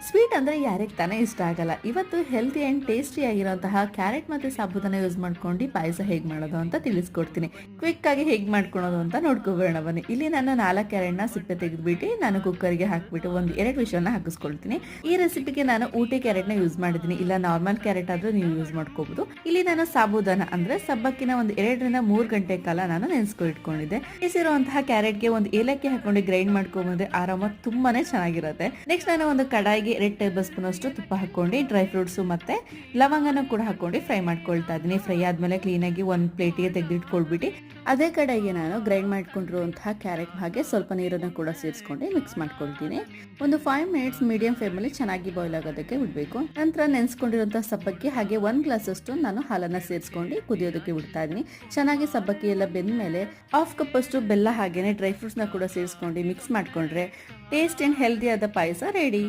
Sweet ಅಂದರೆ ಯಾರಿಗೆ ತಾನೇ ಇಷ್ಟ ಆಗಲ್ಲ. ಇವತ್ತು ಹೆಲ್ತಿ ಆ್ಯಂಡ್ ಟೇಸ್ಟಿ ಆಗಿರೋಂತಹ ಕ್ಯಾರೆಟ್ ಮತ್ತು ಸಾಬೂದನ್ನ ಯೂಸ್ ಮಾಡ್ಕೊಂಡು ಪಾಯಸ ಹೇಗೆ ಮಾಡೋದು ಅಂತ ತಿಳಿಸ್ಕೊಡ್ತೀನಿ. ಕ್ವಿಕ್ಕಾಗಿ ಹೇಗೆ ಮಾಡ್ಕೊಳೋದು ಅಂತ ನೋಡ್ಕೊಬೇಡ ಬನ್ನಿ. ಇಲ್ಲಿ ನಾನು 4 ಕ್ಯಾರೆಟ್ನ ಸಿಪ್ಪೆ ತೆಗೆದುಬಿಟ್ಟು ನಾನು ಕುಕ್ಕರ್ಗೆ ಹಾಕ್ಬಿಟ್ಟು ಒಂದು 2 ವಿಷಲನ್ನ ಹಾಕಿಸ್ಕೊಳ್ತೀನಿ. ಈ ರೆಸಿಪಿಗೆ ನಾನು ಊಟಿ ಕ್ಯಾರೆಟ್ನ ಯೂಸ್ ಮಾಡಿದ್ದೀನಿ, ಇಲ್ಲ ನಾರ್ಮಲ್ ಕ್ಯಾರೆಟ್ ಆದರೂ ನೀವು ಯೂಸ್ ಮಾಡ್ಕೋಬಹುದು. ಇಲ್ಲಿ ನಾನು ಸಾಬೂದನ ಅಂದರೆ ಸಬ್ಬಕ್ಕಿನ ಒಂದು 2 ರಿಂದ 3 ಗಂಟೆ ಕಾಲ ನಾನು ನೆನೆಸ್ಕೊಂಡಿದ್ದೆ. ನೆನೆಸಿರುವಂತಹ ಕ್ಯಾರೆಟ್ಗೆ ಒಂದು ಏಲಕ್ಕಿ ಹಾಕೊಂಡು ಗ್ರೈಂಡ್ ಮಾಡ್ಕೊಂಡ್ಬಂದ್ರೆ ಆರಾಮ ತುಂಬಾನೇ ಚೆನ್ನಾಗಿರುತ್ತೆ. ನೆಕ್ಸ್ಟ್ ನಾನು ಒಂದು ಕಡಾಯಿಗೆ 2 ಟೇಬಲ್ ಸ್ಪೂನ್ ಅಷ್ಟು ತುಪ್ಪ ಹಾಕೊಂಡು ಡ್ರೈ ಫ್ರೂಟ್ಸ್ ಮತ್ತೆ ಲವಂಗನ ಕೂಡ ಹಾಕೊಂಡು ಫ್ರೈ ಮಾಡ್ಕೊಳ್ತಾ ಇದ್ದೀನಿ. ಫ್ರೈ ಆದ್ಮೇಲೆ ಕ್ಲೀನಾಗಿ ಒಂದು ಪ್ಲೇಟಿಗೆ ತೆಗೆದಿಟ್ಕೊಳ್ಬಿಟ್ಟು ಅದೇ ಕಡೆಗೆ ನಾನು ಗ್ರೈಂಡ್ ಮಾಡ್ಕೊಂಡಿರುವಂತಹ ಕ್ಯಾರೆಟ್ ಹಾಗೆ ಸ್ವಲ್ಪ ನೀರನ್ನು ಕೂಡ ಸೇರಿಸ್ಕೊಂಡು ಮಿಕ್ಸ್ ಮಾಡ್ಕೊಳ್ತೀನಿ. ಒಂದು 5 ಮಿನಿಟ್ಸ್ ಮೀಡಿಯಂ ಫ್ಲೇಮಲ್ಲಿ ಚೆನ್ನಾಗಿ ಬಾಯ್ಲ್ ಆಗೋದಕ್ಕೆ ಬಿಡಬೇಕು. ನಂತರ ನೆನೆಸ್ಕೊಂಡಿರುವಂತಹ ಸಬ್ಬಕ್ಕಿ ಹಾಗೆ 1 ಗ್ಲಾಸ್ ಅಷ್ಟು ನಾನು ಹಾಲನ್ನು ಸೇರಿಸ್ಕೊಂಡು ಕುದಿಯೋದಕ್ಕೆ ಬಿಡ್ತಾ ಇದ್ದೀನಿ. ಚೆನ್ನಾಗಿ ಸಬ್ಬಕ್ಕಿ ಎಲ್ಲ ಬೆಂದ ಮೇಲೆ 1/2 ಕಪ್ ಅಷ್ಟು ಬೆಲ್ಲ ಹಾಗೇನೆ ಡ್ರೈ ಫ್ರೂಟ್ಸ್ನ ಕೂಡ ಸೇರಿಸ್ಕೊಂಡು ಮಿಕ್ಸ್ ಮಾಡ್ಕೊಂಡ್ರೆ ಟೇಸ್ಟ್ ಆ್ಯಂಡ್ ಹೆಲ್ದಿ ಆದ ಪಾಯಸ ರೆಡಿ.